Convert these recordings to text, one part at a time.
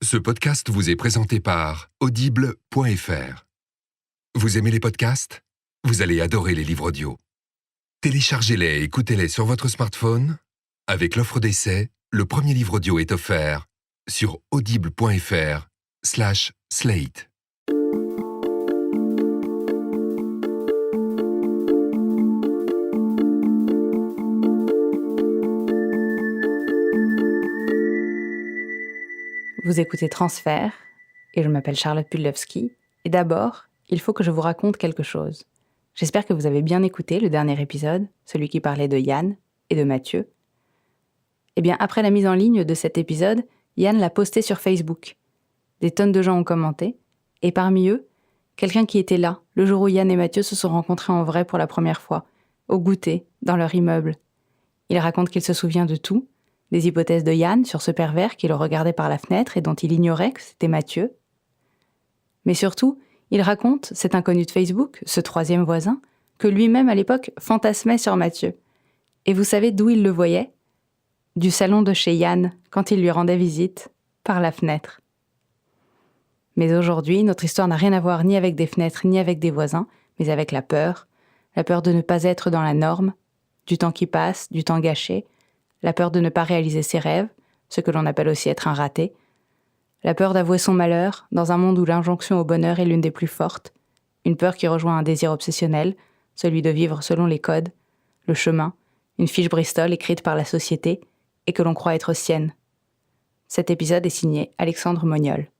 Ce podcast vous est présenté par Audible.fr. Vous aimez les podcasts ? Vous allez adorer les livres audio. Téléchargez-les et écoutez-les sur votre smartphone. Avec l'offre d'essai, le premier livre audio est offert sur audible.fr/slate. Vous écoutez Transfert, et je m'appelle Charlotte Pudlowski, et d'abord, il faut que je vous raconte quelque chose. J'espère que vous avez bien écouté le dernier épisode, celui qui parlait de Yann et de Mathieu. Eh bien, après la mise en ligne de cet épisode, Yann l'a posté sur Facebook. Des tonnes de gens ont commenté, et parmi eux, quelqu'un qui était là, le jour où Yann et Mathieu se sont rencontrés en vrai pour la première fois, au goûter, dans leur immeuble. Il raconte qu'il se souvient de tout, des hypothèses de Yann sur ce pervers qui le regardait par la fenêtre et dont il ignorait que c'était Mathieu. Mais surtout, il raconte, cet inconnu de Facebook, ce troisième voisin, que lui-même à l'époque fantasmait sur Mathieu. Et vous savez d'où il le voyait ? Du salon de chez Yann, quand il lui rendait visite, par la fenêtre. Mais aujourd'hui, notre histoire n'a rien à voir ni avec des fenêtres ni avec des voisins, mais avec la peur de ne pas être dans la norme, du temps qui passe, du temps gâché, la peur de ne pas réaliser ses rêves, ce que l'on appelle aussi être un raté, la peur d'avouer son malheur dans un monde où l'injonction au bonheur est l'une des plus fortes, une peur qui rejoint un désir obsessionnel, celui de vivre selon les codes, le chemin, une fiche Bristol écrite par la société et que l'on croit être sienne. Cet épisode est signé Alexandre Moniol.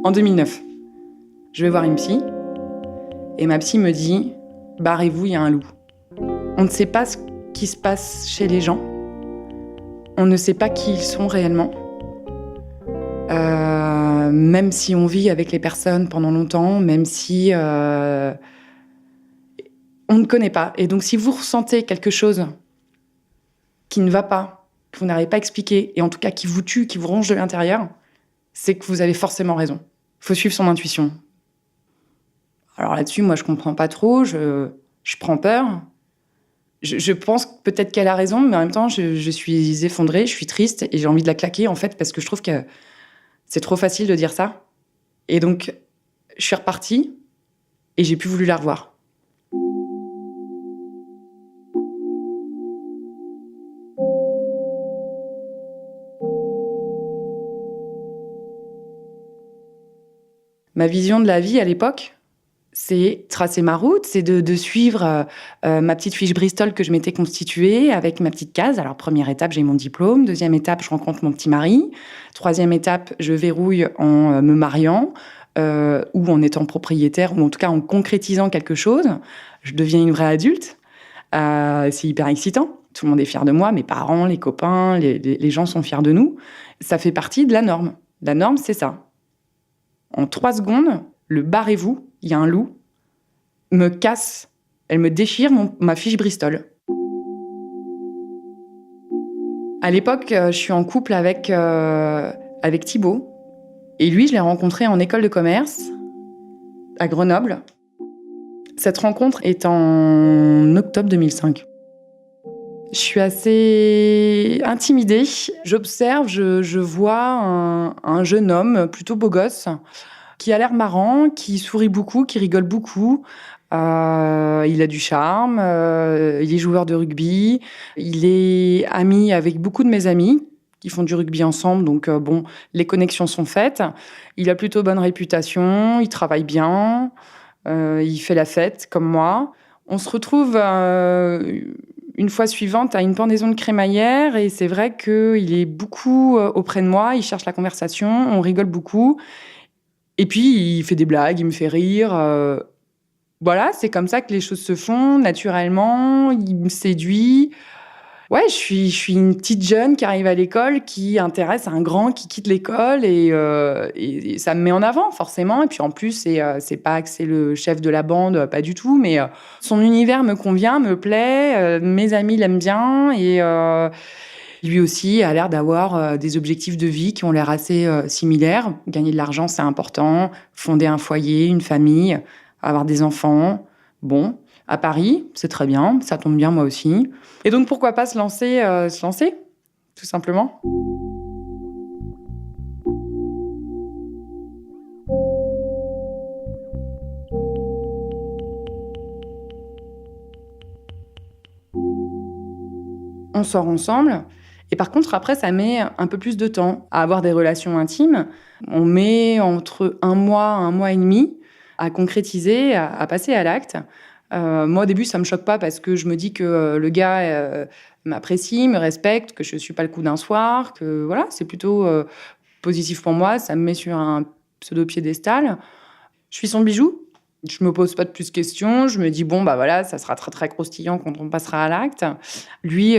En 2009, je vais voir une psy et ma psy me dit « Barrez-vous, il y a un loup ». On ne sait pas ce qui se passe chez les gens. On ne sait pas qui ils sont réellement. Même si on vit avec les personnes pendant longtemps, même si on ne connaît pas. Et donc si vous ressentez quelque chose qui ne va pas, que vous n'arrivez pas à expliquer, et en tout cas qui vous tue, qui vous ronge de l'intérieur, c'est que vous avez forcément raison. Il faut suivre son intuition. Alors là-dessus, moi, je comprends pas trop, je prends peur. Je pense peut-être qu'elle a raison, mais en même temps, je suis effondrée, je suis triste, et j'ai envie de la claquer, en fait, parce que je trouve que c'est trop facile de dire ça. Et donc, je suis repartie, et j'ai plus voulu la revoir. Ma vision de la vie à l'époque, c'est tracer ma route, c'est de suivre ma petite fiche Bristol que je m'étais constituée avec ma petite case. Alors, première étape, j'ai mon diplôme. Deuxième étape, je rencontre mon petit mari. Troisième étape, je verrouille en me mariant ou en étant propriétaire, ou en tout cas en concrétisant quelque chose. Je deviens une vraie adulte. C'est hyper excitant. Tout le monde est fier de moi, mes parents, les copains, les gens sont fiers de nous. Ça fait partie de la norme. La norme, c'est ça. En 3 secondes, le barrez-vous, il y a un loup, me casse, elle me déchire ma fiche Bristol. À l'époque, je suis en couple avec Thibaut. Et lui, je l'ai rencontré en école de commerce, à Grenoble. Cette rencontre est en octobre 2005. Je suis assez intimidée. J'observe, je vois un jeune homme plutôt beau gosse qui a l'air marrant, qui sourit beaucoup, qui rigole beaucoup. Il a du charme, il est joueur de rugby, il est ami avec beaucoup de mes amis qui font du rugby ensemble, donc les connexions sont faites. Il a plutôt bonne réputation, il travaille bien, il fait la fête comme moi. On se retrouve une fois suivante à une pendaison de crémaillère et c'est vrai qu'il est beaucoup auprès de moi, il cherche la conversation, on rigole beaucoup. Et puis, il fait des blagues, il me fait rire. Voilà, c'est comme ça que les choses se font, naturellement. Il me séduit. Ouais, je suis une petite jeune qui arrive à l'école, qui intéresse un grand qui quitte l'école. Et ça me met en avant, forcément. Et puis, en plus, c'est pas que c'est le chef de la bande, pas du tout. Mais son univers me convient, me plaît. Mes amis l'aiment bien. Et lui aussi a l'air d'avoir des objectifs de vie qui ont l'air assez similaires. Gagner de l'argent, c'est important. Fonder un foyer, une famille, avoir des enfants. Bon, à Paris, c'est très bien, ça tombe bien moi aussi. Et donc pourquoi pas se lancer, tout simplement. On sort ensemble. Et par contre, après, ça met un peu plus de temps à avoir des relations intimes. On met entre 1 mois et demi à concrétiser, à passer à l'acte. Moi, au début, ça me choque pas parce que je me dis que le gars m'apprécie, me respecte, que je suis pas le coup d'un soir, que voilà, c'est plutôt positif pour moi. Ça me met sur un pseudo-piédestal. Je suis son bijou. Je me pose pas de plus de questions. Je me dis, bon, bah voilà, ça sera très, très croustillant quand on passera à l'acte. Lui,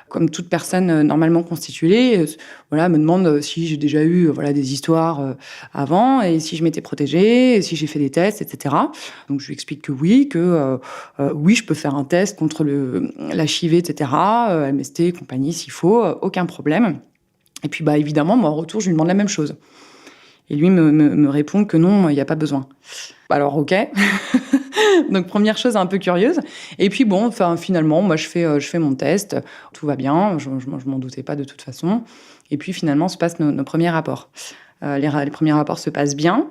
comme toute personne normalement constituée, voilà, me demande si j'ai déjà eu voilà, des histoires avant et si je m'étais protégée, et si j'ai fait des tests, etc. Donc, je lui explique que oui, oui, je peux faire un test contre l'HIV, etc., MST, compagnie, s'il faut, aucun problème. Et puis, bah, évidemment, moi, en retour, je lui demande la même chose. Et lui me répond que non, il n'y a pas besoin. Alors, ok. Donc, première chose un peu curieuse. Et puis, bon, finalement, moi, je fais mon test. Tout va bien. Je m'en doutais pas de toute façon. Et puis, finalement, se passent nos premiers rapports. Les premiers rapports se passent bien.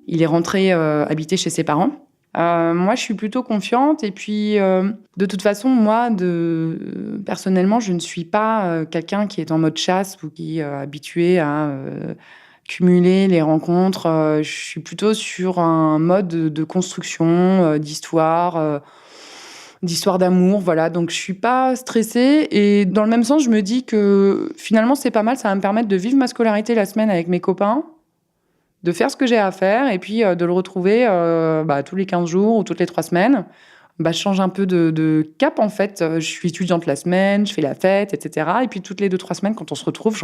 Il est rentré habiter chez ses parents. Moi, je suis plutôt confiante. Et puis, de toute façon, moi, personnellement, je ne suis pas quelqu'un qui est en mode chasse ou qui est habitué à cumuler les rencontres. Je suis plutôt sur un mode de construction, d'histoire d'amour. Voilà. Donc, je suis pas stressée. Et dans le même sens, je me dis que finalement, c'est pas mal. Ça va me permettre de vivre ma scolarité la semaine avec mes copains, de faire ce que j'ai à faire et puis de le retrouver tous les 15 jours ou toutes les 3 semaines. Je change un peu de cap, en fait. Je suis étudiante la semaine, je fais la fête, etc. Et puis toutes les 2-3 semaines, quand on se retrouve,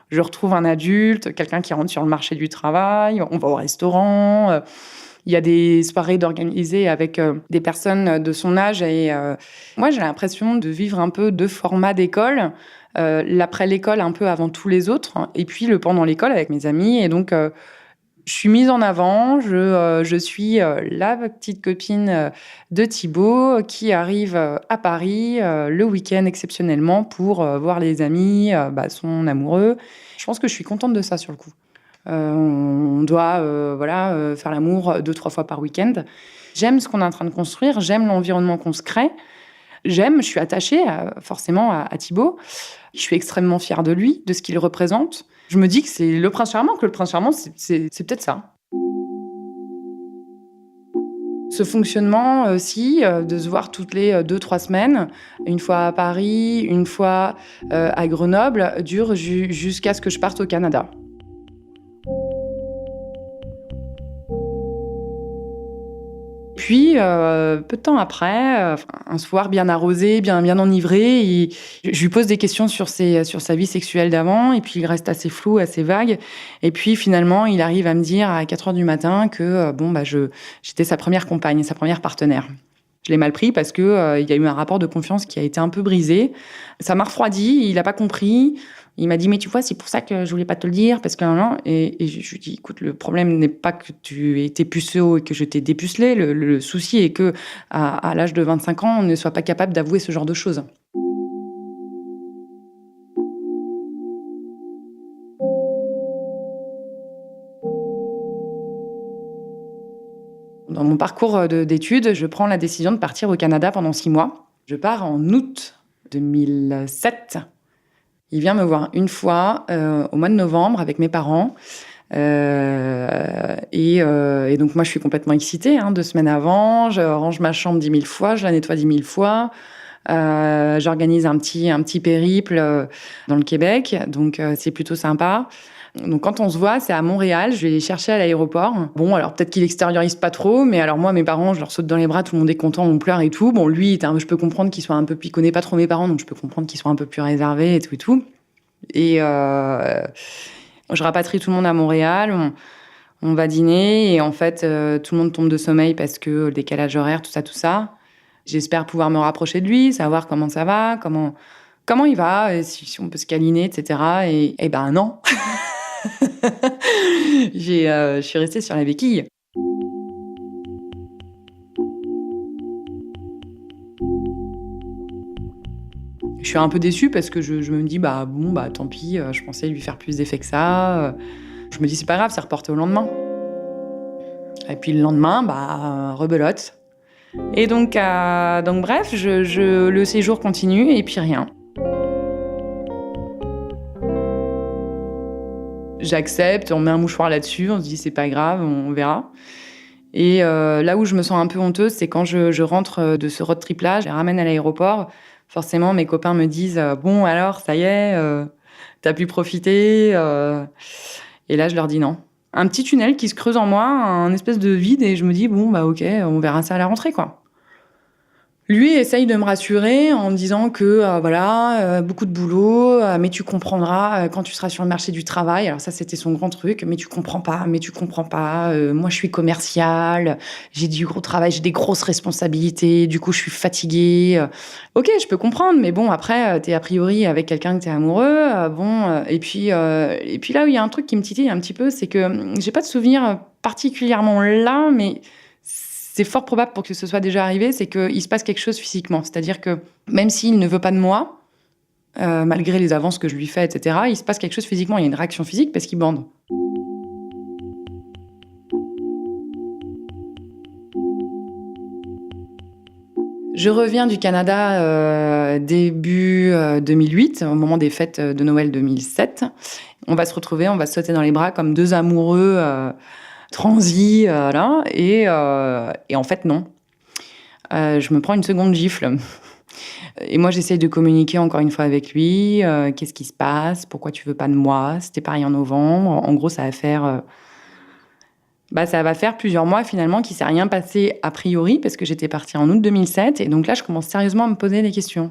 je retrouve un adulte, quelqu'un qui rentre sur le marché du travail, on va au restaurant. Il y a des soirées d'organiser avec des personnes de son âge. Et moi, j'ai l'impression de vivre un peu deux formats d'école. L'après l'école, un peu avant tous les autres. Et puis le pendant l'école avec mes amis. Et donc... je suis mise en avant, je suis la petite copine de Thibaut qui arrive à Paris le week-end exceptionnellement pour voir les amis, son amoureux. Je pense que je suis contente de ça sur le coup. On doit faire l'amour 2-3 fois par week-end. J'aime ce qu'on est en train de construire, j'aime l'environnement qu'on se crée. Je suis attachée forcément à Thibaut. Je suis extrêmement fière de lui, de ce qu'il représente. Je me dis que c'est le prince charmant, c'est peut-être ça. Ce fonctionnement aussi, de se voir toutes les 2-3 semaines, une fois à Paris, une fois à Grenoble, dure jusqu'à ce que je parte au Canada. Puis, peu de temps après, un soir bien arrosé, bien enivré, je lui pose des questions sur sa vie sexuelle d'avant, et puis il reste assez flou, assez vague. Et puis finalement, il arrive à me dire à 4h du matin que j'étais sa première compagne, sa première partenaire. Je l'ai mal pris parce que il y a eu un rapport de confiance qui a été un peu brisé. Ça m'a refroidi, il n'a pas compris. Il m'a dit, mais tu vois, c'est pour ça que je voulais pas te le dire, parce que non. Et je lui dis, écoute, le problème n'est pas que tu aies été puceau et que je t'ai dépucelé. Le souci est que, à l'âge de 25 ans, on ne soit pas capable d'avouer ce genre de choses. Dans mon parcours d'études, je prends la décision de partir au Canada pendant 6 mois. Je pars en août 2007. Il vient me voir une fois au mois de novembre avec mes parents. Et donc, moi, je suis complètement excitée. 2 semaines avant, je range ma chambre 10 000 fois, je la nettoie 10 000 fois. J'organise un petit périple dans le Québec. Donc, c'est plutôt sympa. Donc, quand on se voit, c'est à Montréal. Je vais les chercher à l'aéroport. Bon, alors peut-être qu'il extériorise pas trop, mais alors moi, mes parents, je leur saute dans les bras, tout le monde est content, on pleure et tout. Bon, lui, je peux comprendre qu'il soit un peu... Il connaît pas trop mes parents, donc je peux comprendre qu'il soit un peu plus réservé et tout et tout. Et je rapatrie tout le monde à Montréal. On va dîner et en fait, tout le monde tombe de sommeil parce que le décalage horaire, tout ça. J'espère pouvoir me rapprocher de lui, savoir comment ça va, comment comment il va, si on peut se câliner, etc. Et ben non. Je suis restée sur la béquille. Je suis un peu déçue parce que je me dis, tant pis, je pensais lui faire plus d'effet que ça. Je me dis, c'est pas grave, c'est reporté au lendemain. Et puis le lendemain, rebelote. Et donc bref, le séjour continue et puis rien. J'accepte, on met un mouchoir là-dessus, on se dit c'est pas grave, on verra. Et là où je me sens un peu honteuse, c'est quand je rentre de ce road trip-là, je les ramène à l'aéroport. Forcément, mes copains me disent bon alors, ça y est, t'as pu profiter. Et là, je leur dis non. Un petit tunnel qui se creuse en moi, un espèce de vide, et je me dis bon ok, on verra ça à la rentrée quoi. Lui essaye de me rassurer en me disant que beaucoup de boulot, mais tu comprendras quand tu seras sur le marché du travail. Alors ça, c'était son grand truc. Mais tu comprends pas. Moi, je suis commerciale, j'ai du gros travail, j'ai des grosses responsabilités. Du coup, je suis fatiguée. Ok, je peux comprendre, mais bon, après, t'es a priori avec quelqu'un que t'es amoureux. Et puis là où il y a un truc qui me titille un petit peu, c'est que j'ai pas de souvenir particulièrement là, mais c'est fort probable pour que ce soit déjà arrivé, c'est qu'il se passe quelque chose physiquement. C'est-à-dire que même s'il ne veut pas de moi, malgré les avances que je lui fais, etc., il se passe quelque chose physiquement. Il y a une réaction physique parce qu'il bande. Je reviens du Canada début 2008, au moment des fêtes de Noël 2007. On va se retrouver, on va se sauter dans les bras comme deux amoureux transi, là. Et en fait, non. Je me prends une seconde gifle. Et moi, j'essaye de communiquer encore une fois avec lui. Qu'est-ce qui se passe? Pourquoi tu veux pas de moi? C'était pareil en novembre. En gros, ça va faire plusieurs mois, finalement, qu'il s'est rien passé a priori, parce que j'étais partie en août 2007. Et donc là, je commence sérieusement à me poser des questions.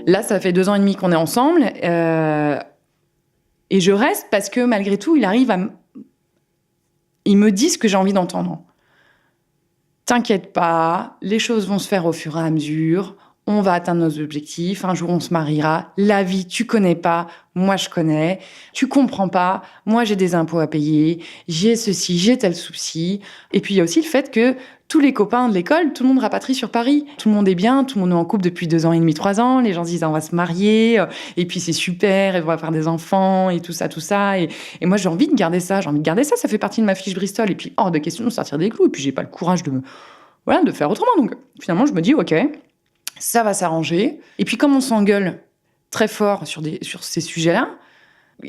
Là, ça fait 2 ans et demi qu'on est ensemble. Et je reste parce que, malgré tout, il me dit ce que j'ai envie d'entendre. T'inquiète pas, les choses vont se faire au fur et à mesure. On va atteindre nos objectifs. Un jour, on se mariera. La vie, tu connais pas. Moi, je connais. Tu comprends pas. Moi, j'ai des impôts à payer. J'ai ceci, j'ai tel souci. Et puis, il y a aussi le fait que tous les copains de l'école, tout le monde rapatrie sur Paris. Tout le monde est bien. Tout le monde est en couple depuis 2 ans et demi, 3 ans. Les gens se disent, on va se marier. Et puis, c'est super. Et on va faire des enfants. Et tout ça, tout ça. Et moi, j'ai envie de garder ça. Ça fait partie de ma fiche Bristol. Et puis, hors de question de sortir des clous. Et puis, j'ai pas le courage de faire autrement. Donc, finalement, je me dis, ok, ça va s'arranger. Et puis, comme on s'engueule très fort sur ces sujets-là,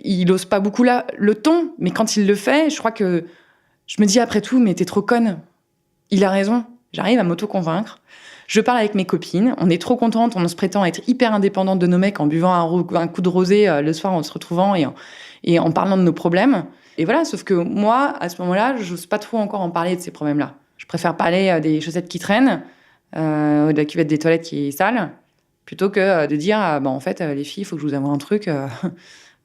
il ose pas beaucoup le ton, mais quand il le fait, je crois que je me dis après tout, mais t'es trop conne. Il a raison. J'arrive à m'auto-convaincre. Je parle avec mes copines. On est trop contentes. On se prétend être hyper indépendantes de nos mecs en buvant un coup de rosé le soir en se retrouvant et en parlant de nos problèmes. Et voilà, sauf que moi, à ce moment-là, j'ose pas trop encore en parler de ces problèmes-là. Je préfère parler des chaussettes qui traînent, de la cuvette des toilettes qui est sale, plutôt que de dire en fait, les filles, il faut que je vous avoue un truc.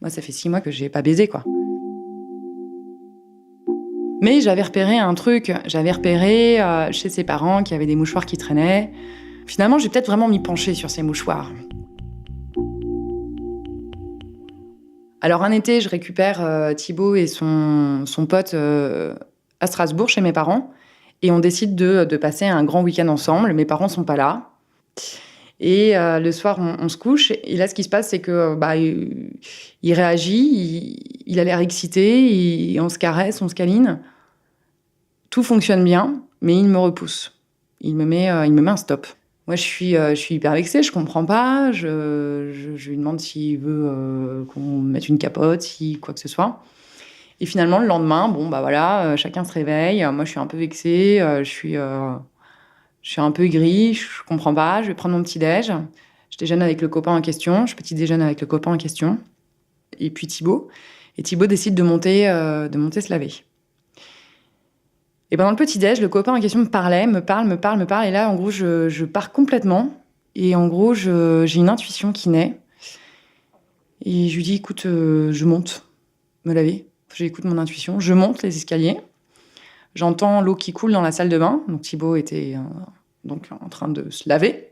Moi, ça fait 6 mois que j'ai pas baisé, quoi. Mais j'avais repéré un truc. J'avais repéré chez ses parents qu'il y avait des mouchoirs qui traînaient. Finalement, j'ai peut-être vraiment m'y pencher sur ces mouchoirs. Alors, un été, je récupère Thibaut et son pote à Strasbourg, chez mes parents. Et on décide de passer un grand week-end ensemble. Mes parents sont pas là. Et le soir, on se couche. Et là, ce qui se passe, c'est que il réagit, il a l'air excité, on se caresse, on se câline. Tout fonctionne bien, mais il me repousse. Il me met un stop. Moi, je suis hyper vexée, je comprends pas. Je lui demande s'il veut qu'on mette une capote, quoi que ce soit. Et finalement, le lendemain, chacun se réveille. Moi, je suis un peu vexée, je suis un peu aigrie, je comprends pas. Je vais prendre mon petit-déj. Je déjeune avec le copain en question. Je petit déjeune avec le copain en question. Et puis Thibaut. Et Thibaut décide de monter se laver. Et pendant le petit-déj, le copain en question me parle. Et là, en gros, je pars complètement. Et en gros, j'ai une intuition qui naît. Et je lui dis, écoute, je monte me laver. J'écoute mon intuition. Je monte les escaliers. J'entends l'eau qui coule dans la salle de bain. Donc Thibaut était donc en train de se laver.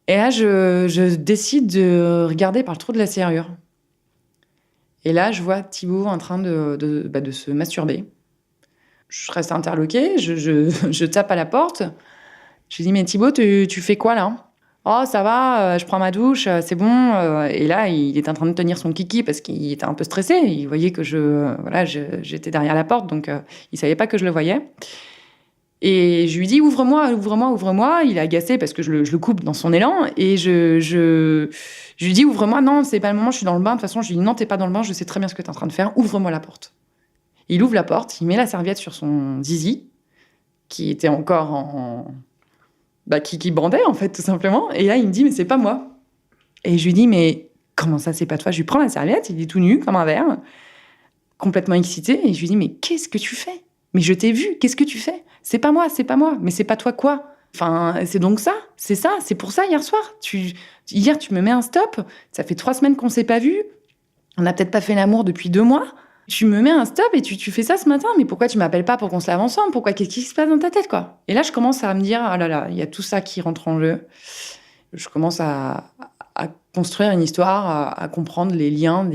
Et là, je décide de regarder par le trou de la serrure. Et là, je vois Thibaut en train de se masturber. Je reste interloquée, je tape à la porte. Je lui dis, mais Thibaut, tu fais quoi là ? Oh, ça va, je prends ma douche, c'est bon. Et là, il était en train de tenir son kiki parce qu'il était un peu stressé. Il voyait que j'étais derrière la porte, donc il savait pas que je le voyais. Et je lui dis, ouvre-moi. Il est agacé parce que je le coupe dans son élan. Et je lui dis, ouvre-moi. Non, c'est pas le moment, je suis dans le bain. De toute façon, je lui dis, non, t'es pas dans le bain, je sais très bien ce que t'es en train de faire. Ouvre-moi la porte. Il ouvre la porte, il met la serviette sur son zizi, qui était encore qui bandait, en fait, tout simplement. Et là, il me dit, mais c'est pas moi. Et je lui dis, mais comment ça, c'est pas toi ? Je lui prends la serviette, il est tout nu, comme un verre, complètement excité. Et je lui dis, mais qu'est-ce que tu fais ? Mais je t'ai vu, qu'est-ce que tu fais ? C'est pas moi. Mais c'est pas toi quoi ? Enfin, c'est donc ça, c'est pour ça hier soir. Hier, tu me mets un stop. Ça fait 3 semaines qu'on s'est pas vus. On n'a peut-être pas fait l'amour depuis 2 mois. Tu me mets un stop et tu fais ça ce matin, mais pourquoi tu m'appelles pas pour qu'on se lave ensemble ? Qu'est-ce qui se passe dans ta tête, quoi ? Et là, je commence à me dire, ah là là, il y a tout ça qui rentre en jeu. Je commence à construire une histoire, à comprendre les liens,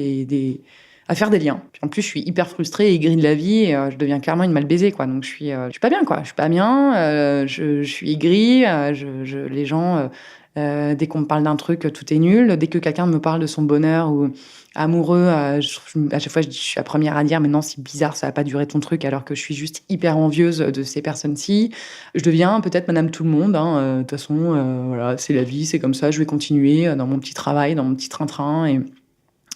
à faire des liens. Puis en plus, je suis hyper frustrée, aigrie de la vie, et je deviens clairement une mal baisée, quoi. Donc je suis pas bien, quoi. Je suis pas bien, je suis aigrie, les gens... dès qu'on me parle d'un truc, tout est nul. Dès que quelqu'un me parle de son bonheur ou amoureux, à chaque fois, je suis la première à dire « Mais non, c'est bizarre, ça va pas durer ton truc », alors que je suis juste hyper envieuse de ces personnes-ci. Je deviens peut-être madame tout le monde. De toute façon, voilà, c'est la vie, c'est comme ça, je vais continuer dans mon petit travail, dans mon petit train-train.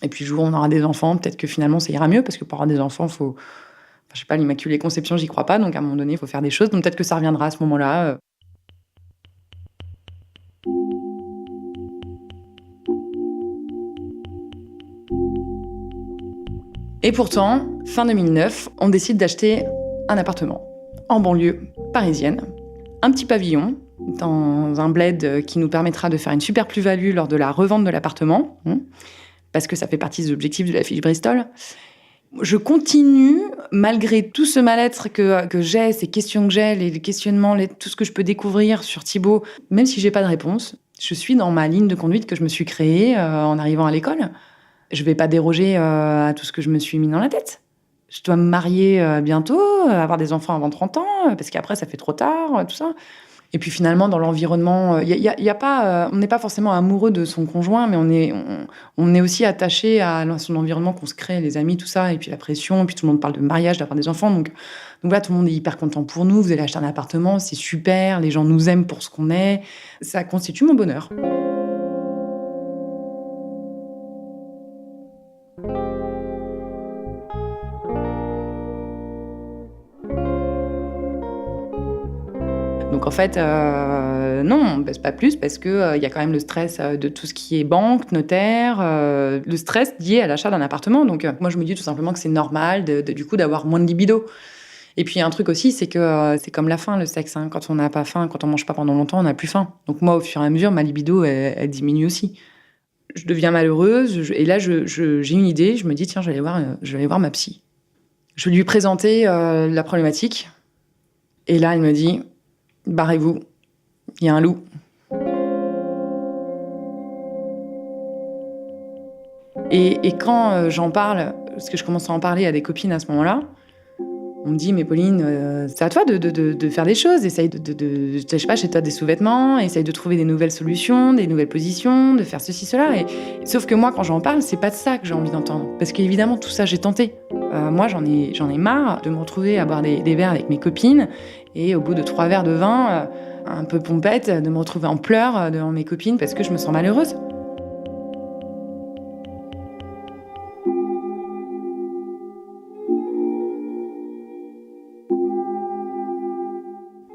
Et puis, le jour où on aura des enfants, peut-être que finalement, ça ira mieux, parce que pour avoir des enfants, faut... je sais pas, l'immaculée conception, j'y crois pas. Donc, à un moment donné, il faut faire des choses. Donc, peut-être que ça reviendra à ce moment-là. Et pourtant, fin 2009, on décide d'acheter un appartement en banlieue parisienne, un petit pavillon dans un bled qui nous permettra de faire une super plus-value lors de la revente de l'appartement, parce que ça fait partie des objectifs de la fiche Bristol. Je continue, malgré tout ce mal-être que j'ai, ces questions que j'ai, les questionnements, tout ce que je peux découvrir sur Thibaut, même si j'ai pas de réponse, je suis dans ma ligne de conduite que je me suis créée en arrivant à l'école. Je vais pas déroger à tout ce que je me suis mis dans la tête. Je dois me marier bientôt, avoir des enfants avant 30 ans, parce qu'après, ça fait trop tard, tout ça. Et puis finalement, dans l'environnement, y a pas, on n'est pas forcément amoureux de son conjoint, mais on est aussi attaché à son environnement qu'on se crée, les amis, tout ça, et puis la pression, et puis tout le monde parle de mariage, d'avoir des enfants. Donc là, tout le monde est hyper content pour nous. Vous allez acheter un appartement, c'est super, les gens nous aiment pour ce qu'on est. Ça constitue mon bonheur. Donc en fait, non, on ne baisse pas plus parce qu'il y a quand même le stress de tout ce qui est banque, notaire, le stress lié à l'achat d'un appartement. Donc moi, je me dis tout simplement que c'est normal du coup d'avoir moins de libido. Et puis il y a un truc aussi, c'est que c'est comme la faim, le sexe. Quand on n'a pas faim, quand on mange pas pendant longtemps, on n'a plus faim. Donc moi, au fur et à mesure, ma libido, elle diminue aussi. Je deviens malheureuse et là, j'ai une idée. Je me dis, tiens, je vais aller voir ma psy. Je vais lui présenter la problématique. Et là, elle me dit... Barrez-vous, il y a un loup. Et quand j'en parle, parce que je commence à en parler à des copines à ce moment-là, on me dit, mais Pauline, c'est à toi de faire des choses, essaye je sais pas, chez toi des sous-vêtements, essaye de trouver des nouvelles solutions, des nouvelles positions, de faire ceci, cela. Sauf que moi, quand j'en parle, c'est pas de ça que j'ai envie d'entendre. Parce qu'évidemment, tout ça, j'ai tenté. Moi, j'en ai marre de me retrouver à boire des verres avec mes copines, et au bout de 3 verres de vin, un peu pompette, de me retrouver en pleurs devant mes copines parce que je me sens malheureuse.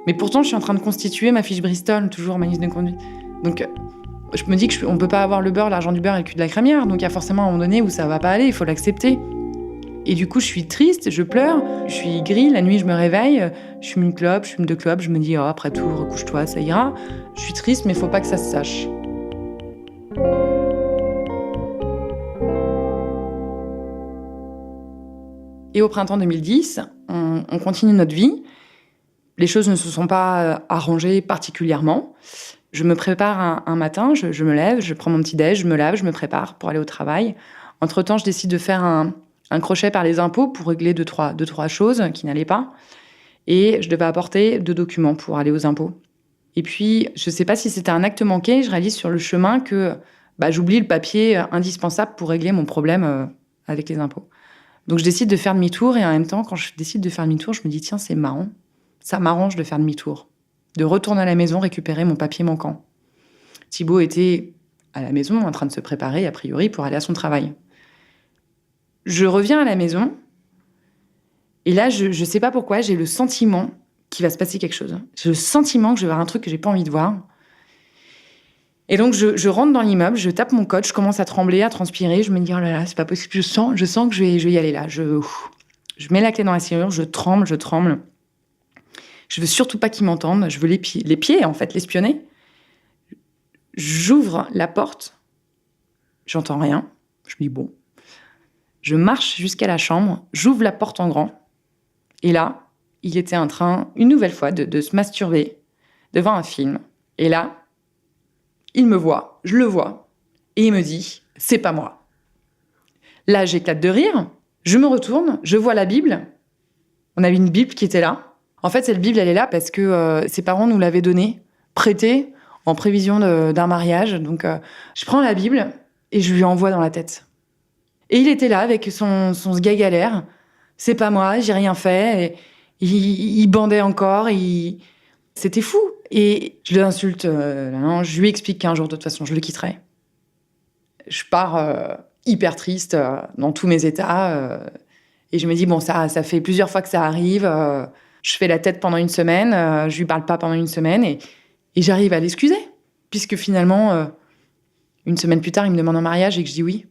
Mais pourtant, je suis en train de constituer ma fiche Bristol, toujours ma liste de conduite. Donc, je me dis qu'on peut pas avoir le beurre, l'argent du beurre et le cul de la crémière. Donc, il y a forcément un moment donné où ça va pas aller, il faut l'accepter. Et du coup, je suis triste, je pleure, je suis gris. La nuit, je me réveille, je fume une clope, je fume 2 clopes. Je me dis, après tout, recouche-toi, ça ira. Je suis triste, mais faut pas que ça se sache. Et au printemps 2010, on on continue notre vie. Les choses ne se sont pas arrangées particulièrement. Je me prépare un matin, je me lève, je prends mon petit-déj, je me lave, je me prépare pour aller au travail. Entre-temps, je décide de faire un crochet par les impôts pour régler deux, trois choses qui n'allaient pas. Et je devais apporter 2 documents pour aller aux impôts. Et puis, je ne sais pas si c'était un acte manqué, je réalise sur le chemin que j'oublie le papier indispensable pour régler mon problème avec les impôts. Donc, je décide de faire demi-tour. Et en même temps, quand je décide de faire demi-tour, je me dis, tiens, c'est marrant. Ça m'arrange de faire demi-tour. De retourner à la maison, récupérer mon papier manquant. Thibaut était à la maison en train de se préparer, a priori, pour aller à son travail. Je reviens à la maison. Et là, je ne sais pas pourquoi, j'ai le sentiment qu'il va se passer quelque chose. J'ai le sentiment que je vais voir un truc que je n'ai pas envie de voir. Et donc, je rentre dans l'immeuble, je tape mon code, je commence à trembler, à transpirer. Je me dis, oh là là, c'est pas possible. Je sens que je vais y aller là. Je mets la clé dans la serrure, je tremble. Je veux surtout pas qu'ils m'entendent. Je veux les pieds, en fait, l'espionner. J'ouvre la porte. J'entends rien. Je me dis, bon. Je marche jusqu'à la chambre. J'ouvre la porte en grand. Et là, il était en train, une nouvelle fois, de se masturber devant un film. Et là, il me voit, je le vois, et il me dit « c'est pas moi ». Là, j'éclate de rire, je me retourne, je vois la Bible. On avait une Bible qui était là. En fait, cette Bible, elle est là parce que ses parents nous l'avaient donnée, prêtée, en prévision d'un mariage. Donc, je prends la Bible et je lui envoie dans la tête. Et il était là avec son sgeg à l'air. C'est pas moi, j'ai rien fait. Et il bandait encore. C'était fou. Et je l'insulte. Je lui explique qu'un jour, de toute façon, je le quitterai. Je pars hyper triste dans tous mes états. Et je me dis, bon, ça fait plusieurs fois que ça arrive. Je fais la tête pendant une semaine. Je lui parle pas pendant une semaine. Et j'arrive à l'excuser. Puisque finalement, une semaine plus tard, il me demande en mariage et que je dis oui.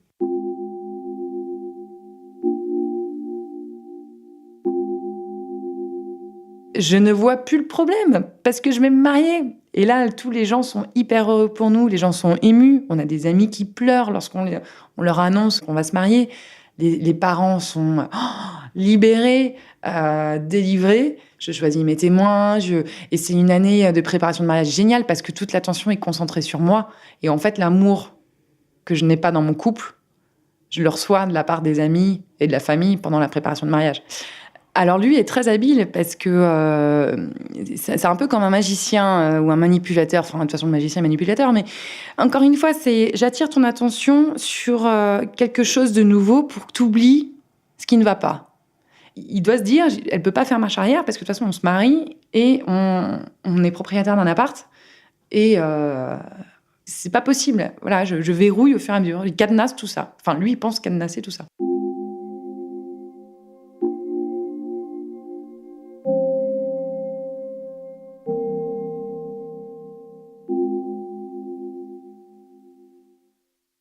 Je ne vois plus le problème parce que je vais me marier. Et là, tous les gens sont hyper heureux pour nous. Les gens sont émus. On a des amis qui pleurent lorsqu'on leur annonce qu'on va se marier. Les parents sont libérés, délivrés. Je choisis mes témoins. Et c'est une année de préparation de mariage géniale parce que toute l'attention est concentrée sur moi. Et en fait, l'amour que je n'ai pas dans mon couple, je le reçois de la part des amis et de la famille pendant la préparation de mariage. Alors lui est très habile parce que c'est un peu comme un magicien ou un manipulateur. Enfin, de toute façon, le magicien est manipulateur. Mais encore une fois, j'attire ton attention sur quelque chose de nouveau pour que tu oublies ce qui ne va pas. Il doit se dire, elle peut pas faire marche arrière parce que de toute façon, on se marie et on est propriétaire d'un appart. Et c'est pas possible. Voilà, je verrouille au fur et à mesure. Il cadenasse tout ça. Enfin, lui, il pense cadenasser tout ça.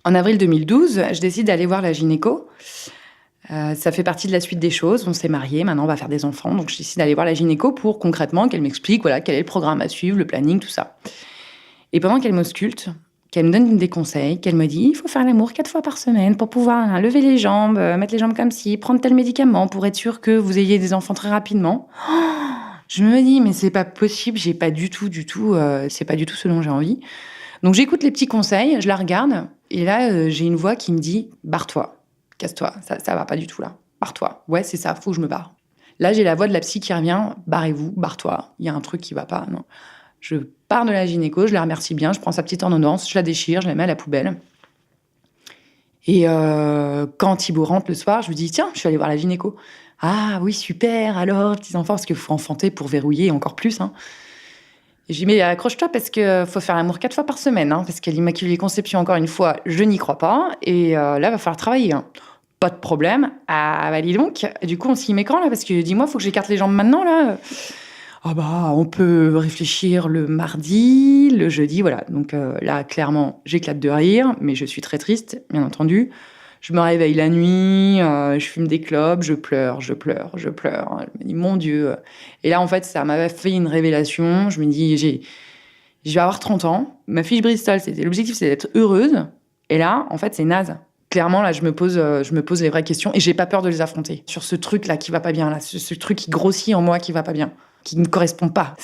En avril 2012, je décide d'aller voir la gynéco. Ça fait partie de la suite des choses. On s'est mariés, maintenant on va faire des enfants. Donc je décide d'aller voir la gynéco pour concrètement qu'elle m'explique quel est le programme à suivre, le planning, tout ça. Et pendant qu'elle m'ausculte, qu'elle me donne des conseils, qu'elle me dit il faut faire l'amour 4 fois par semaine pour pouvoir lever les jambes, mettre les jambes comme ci, prendre tel médicament pour être sûr que vous ayez des enfants très rapidement. Je me dis mais c'est pas possible, j'ai pas du tout, c'est pas du tout ce dont j'ai envie. Donc j'écoute les petits conseils, je la regarde, et là j'ai une voix qui me dit « barre-toi, casse-toi, ça va pas du tout là, barre-toi, ouais c'est ça, faut que je me barre ». Là j'ai la voix de la psy qui revient « barrez-vous, barre-toi, il y a un truc qui va pas ». Non. Je pars de la gynéco, je la remercie bien, je prends sa petite ordonnance, je la déchire, je la mets à la poubelle. Et quand Thibaut rentre le soir, je lui dis « tiens, je suis allée voir la gynéco ». « Ah oui, super, alors, petits enfants, parce qu'il faut enfanter pour verrouiller encore plus, hein ». Et je lui dis, mais accroche-toi parce qu'il faut faire l'amour 4 fois par semaine, hein, parce qu'à l'Immaculée Conception, encore une fois, je n'y crois pas. Et là, il va falloir travailler. Hein. Pas de problème. Ah, bah, dis donc. Et du coup, on s'y met quand, là? Parce que, dis-moi, il faut que j'écarte les jambes maintenant, là. Ah, bah, on peut réfléchir le mardi, le jeudi, voilà. Donc là, clairement, j'éclate de rire, mais je suis très triste, bien entendu. Je me réveille la nuit, je fume des clopes, je pleure. Je me dis, mon Dieu. Et là, en fait, ça m'avait fait une révélation. Je me dis, je vais avoir 30 ans. Ma fiche Bristol, l'objectif, c'est d'être heureuse. Et là, en fait, c'est naze. clairement, là, je me pose les vraies questions et j'ai pas peur de les affronter. Sur ce truc-là qui va pas bien, là, ce truc qui grossit en moi qui va pas bien, qui ne correspond pas.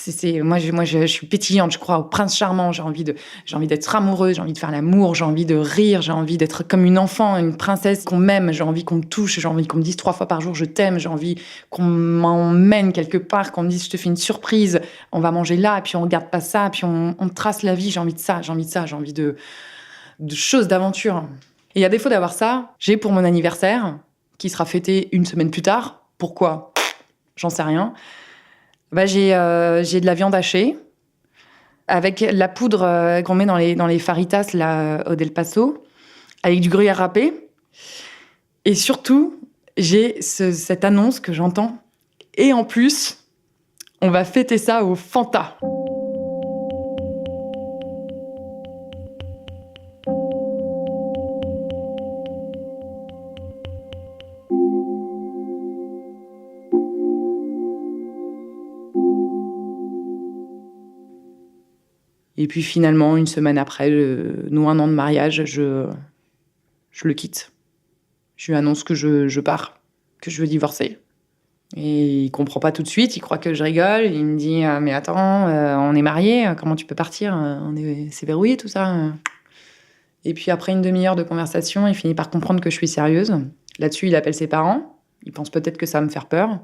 Moi, je suis pétillante, je crois au prince charmant. J'ai envie d'être amoureuse, j'ai envie de faire l'amour, j'ai envie de rire, j'ai envie d'être comme une enfant, une princesse qu'on m'aime, j'ai envie qu'on me touche, j'ai envie qu'on me dise 3 fois par jour je t'aime, j'ai envie qu'on m'emmène quelque part, qu'on me dise je te fais une surprise, on va manger là, et puis on regarde pas ça, et puis on trace la vie, j'ai envie de choses, d'aventures. Et à défaut d'avoir ça, j'ai pour mon anniversaire, qui sera fêté 1 semaine plus tard, pourquoi ? J'en sais rien. J'ai de la viande hachée, avec la poudre qu'on met dans les faritas là, au Del Paso, avec du gruyère râpé. Et surtout, j'ai cette annonce que j'entends. Et en plus, on va fêter ça au Fanta. Et puis finalement, 1 semaine après, nous 1 an de mariage, je le quitte. Je lui annonce que je pars, que je veux divorcer. Et il comprend pas tout de suite, il croit que je rigole. Il me dit « Mais attends, on est mariés, comment tu peux partir ? C'est verrouillé tout ça ?» Et puis après 1 demi-heure de conversation, il finit par comprendre que je suis sérieuse. Là-dessus, il appelle ses parents. Il pense peut-être que ça va me faire peur.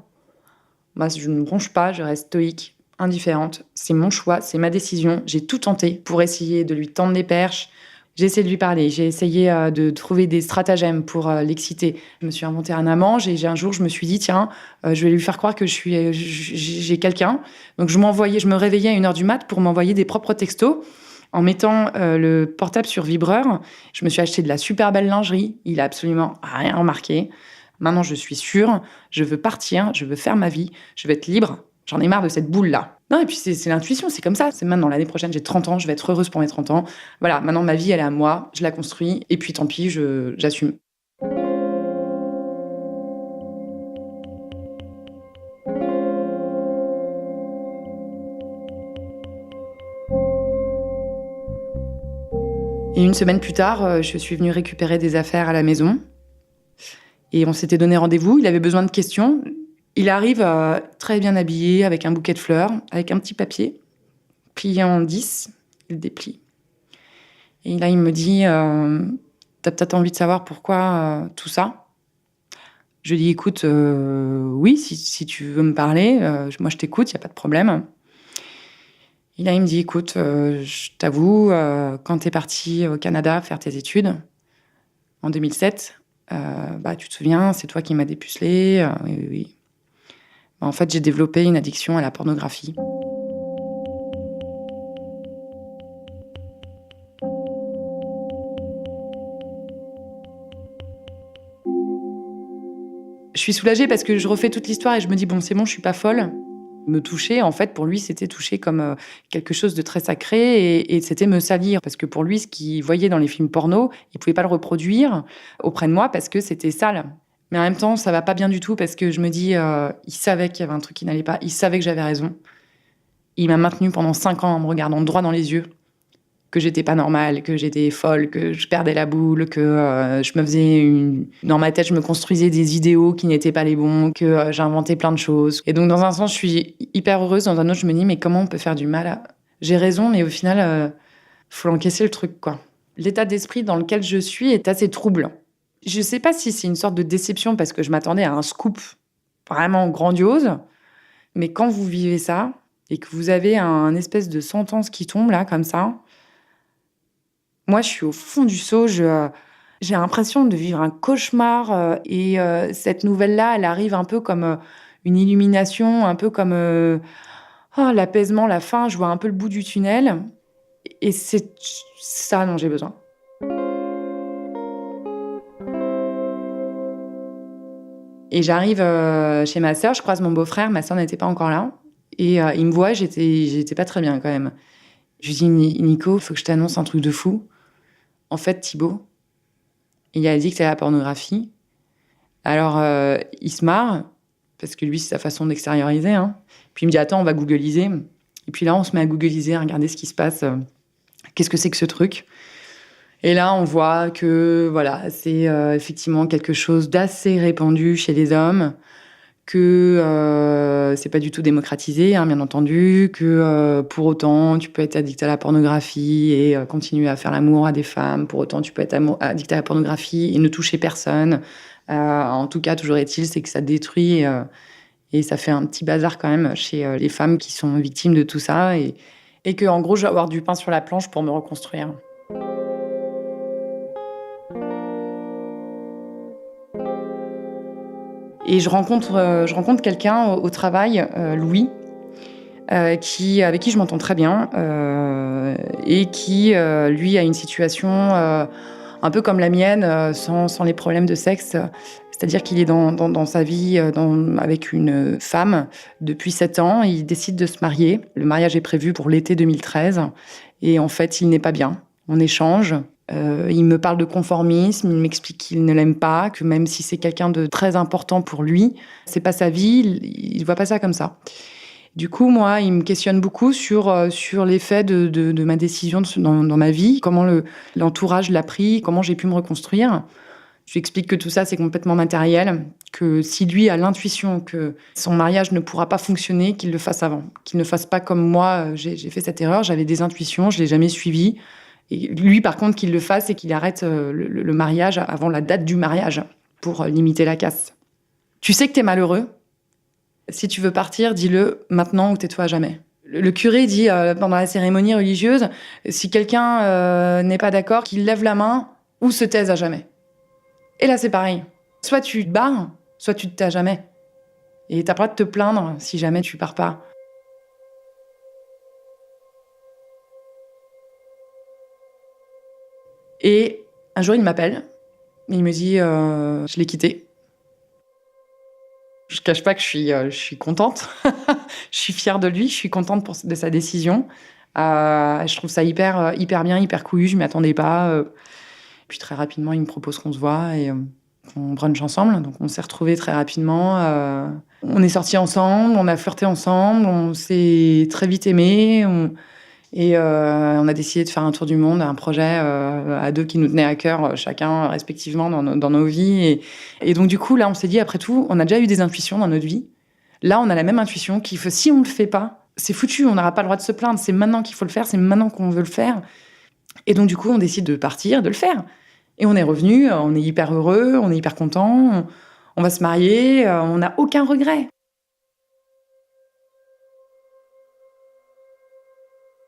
Moi, je ne bronche pas, je reste stoïque, indifférente. C'est mon choix, c'est ma décision. J'ai tout tenté pour essayer de lui tendre des perches. J'ai essayé de lui parler, j'ai essayé de trouver des stratagèmes pour l'exciter. Je me suis inventé un amant. Un jour, je me suis dit, tiens, je vais lui faire croire que j'ai quelqu'un. Donc, je me réveillais à 1h du mat pour m'envoyer des propres textos. En mettant le portable sur vibreur, je me suis acheté de la super belle lingerie. Il a absolument rien remarqué. Maintenant, je suis sûre, je veux partir, je veux faire ma vie, je veux être libre. J'en ai marre de cette boule-là. Non, et puis c'est l'intuition, c'est comme ça. C'est maintenant, l'année prochaine, j'ai 30 ans, je vais être heureuse pour mes 30 ans. Voilà, maintenant, ma vie, elle est à moi, je la construis, et puis tant pis, j'assume. Et 1 semaine plus tard, je suis venue récupérer des affaires à la maison. Et on s'était donné rendez-vous, il avait besoin de questions. Il arrive très bien habillé, avec un bouquet de fleurs, avec un petit papier, plié en 10, il déplie. Et là, il me dit « T'as peut-être envie de savoir pourquoi tout ça ?» Je lui dis « Écoute, oui, si tu veux me parler, moi je t'écoute, il n'y a pas de problème. » Et là, il me dit « Écoute, je t'avoue, quand t'es parti au Canada faire tes études, en 2007, tu te souviens, c'est toi qui m'as dépucelé. Oui. En fait, j'ai développé une addiction à la pornographie. » Je suis soulagée parce que je refais toute l'histoire et je me dis, bon, c'est bon, je suis pas folle. Me toucher, en fait, pour lui, c'était toucher comme quelque chose de très sacré et c'était me salir. Parce que pour lui, ce qu'il voyait dans les films porno, il pouvait pas le reproduire auprès de moi parce que c'était sale. Mais en même temps, ça va pas bien du tout parce que je me dis, il savait qu'il y avait un truc qui n'allait pas, il savait que j'avais raison. Il m'a maintenue pendant 5 ans en me regardant droit dans les yeux, que j'étais pas normale, que j'étais folle, que je perdais la boule, que je me faisais dans ma tête, je me construisais des idéaux qui n'étaient pas les bons, que j'inventais plein de choses. Et donc, dans un sens, je suis hyper heureuse. Dans un autre, je me dis, mais comment on peut faire du mal ? J'ai raison, mais au final, faut encaisser le truc, quoi. L'état d'esprit dans lequel je suis est assez troublant. Je sais pas si c'est une sorte de déception parce que je m'attendais à un scoop vraiment grandiose, mais quand vous vivez ça et que vous avez un espèce de sentence qui tombe là, comme ça, moi, je suis au fond du seau, j'ai l'impression de vivre un cauchemar et cette nouvelle-là, elle arrive un peu comme une illumination, un peu comme l'apaisement, la fin, je vois un peu le bout du tunnel. Et c'est ça dont j'ai besoin. Et j'arrive chez ma sœur, je croise mon beau-frère, ma sœur n'était pas encore là. Et il me voit, j'étais pas très bien quand même. Je lui dis, Nico, il faut que je t'annonce un truc de fou. En fait, Thibaut, il a dit que c'était la pornographie. Alors, il se marre, parce que lui, c'est sa façon d'extérioriser. Hein. Puis il me dit, attends, on va googliser. Et puis là, on se met à googliser, à regarder ce qui se passe. Qu'est-ce que c'est que ce truc ? Et là, on voit que voilà, c'est effectivement quelque chose d'assez répandu chez les hommes, que c'est pas du tout démocratisé, hein, bien entendu, que pour autant, tu peux être addict à la pornographie et continuer à faire l'amour à des femmes. Pour autant, tu peux être addict à la pornographie et ne toucher personne. En tout cas, toujours est-il, c'est que ça détruit et ça fait un petit bazar quand même chez les femmes qui sont victimes de tout ça. Et que, en gros, je vais avoir du pain sur la planche pour me reconstruire. Et je rencontre quelqu'un au travail, Louis, avec qui je m'entends très bien, et qui, lui, a une situation un peu comme la mienne, sans les problèmes de sexe. C'est-à-dire qu'il est dans sa vie avec une femme depuis 7 ans. Il décide de se marier. Le mariage est prévu pour l'été 2013. Et en fait, il n'est pas bien. On échange. Il me parle de conformisme, il m'explique qu'il ne l'aime pas, que même si c'est quelqu'un de très important pour lui, c'est pas sa vie, il voit pas ça comme ça. Du coup, moi, il me questionne beaucoup sur l'effet de ma décision dans ma vie, comment l'entourage l'a pris, comment j'ai pu me reconstruire. Je lui explique que tout ça, c'est complètement matériel, que si lui a l'intuition que son mariage ne pourra pas fonctionner, qu'il le fasse avant, qu'il ne fasse pas comme moi, j'ai fait cette erreur, j'avais des intuitions, je l'ai jamais suivie. Et lui, par contre, qu'il le fasse et qu'il arrête le mariage avant la date du mariage pour limiter la casse. Tu sais que t'es malheureux. Si tu veux partir, dis-le maintenant ou tais-toi à jamais. Le curé dit pendant la cérémonie religieuse, si quelqu'un n'est pas d'accord, qu'il lève la main ou se taise à jamais. Et là, c'est pareil. Soit tu te barres, soit tu te tais à jamais. Et t'as pas le droit de te plaindre si jamais tu pars pas. Et un jour, il m'appelle. Il me dit je l'ai quitté. Je cache pas que je suis contente. Je suis fière de lui. Je suis contente de sa décision. Je trouve ça hyper bien, hyper couillu. Je m'y attendais pas. Puis très rapidement, il me propose qu'on se voit et qu'on brunch ensemble. Donc on s'est retrouvés très rapidement. On est sortis ensemble, on a flirté ensemble, on s'est très vite aimés. Et on a décidé de faire un tour du monde, un projet à deux qui nous tenait à cœur, chacun respectivement dans nos vies. Et donc du coup, là, on s'est dit, après tout, on a déjà eu des intuitions dans notre vie. Là, on a la même intuition si on ne le fait pas, c'est foutu, on n'aura pas le droit de se plaindre. C'est maintenant qu'il faut le faire, c'est maintenant qu'on veut le faire. Et donc du coup, on décide de partir, de le faire. Et on est revenu, on est hyper heureux, on est hyper content, on va se marier, on n'a aucun regret.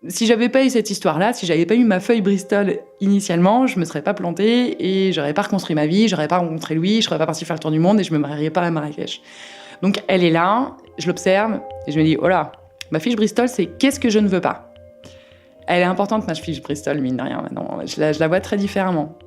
Si j'avais pas eu cette histoire-là, si j'avais pas eu ma feuille Bristol initialement, je me serais pas plantée et j'aurais pas reconstruit ma vie, j'aurais pas rencontré Louis, je serais pas partie faire le tour du monde et je me marierais pas à Marrakech. Donc elle est là, je l'observe et je me dis, oh là, ma fiche Bristol, c'est qu'est-ce que je ne veux pas. Elle est importante, ma fiche Bristol, mine de rien, maintenant. Je la vois très différemment.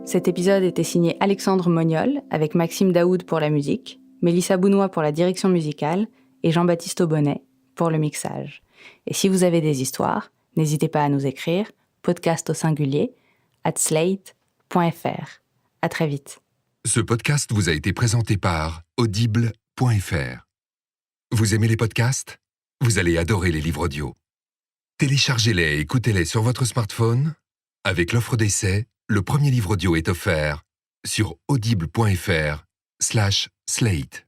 Cet épisode était signé Alexandre Moniol, avec Maxime Daoud pour la musique, Mélissa Bounois pour la direction musicale et Jean-Baptiste Aubonnet pour le mixage. Et si vous avez des histoires, n'hésitez pas à nous écrire podcast@slate.fr. À très vite. Ce podcast vous a été présenté par audible.fr. Vous aimez les podcasts ? Vous allez adorer les livres audio. Téléchargez-les et écoutez-les sur votre smartphone. Avec l'offre d'essai, le premier livre audio est offert sur audible.fr/slate.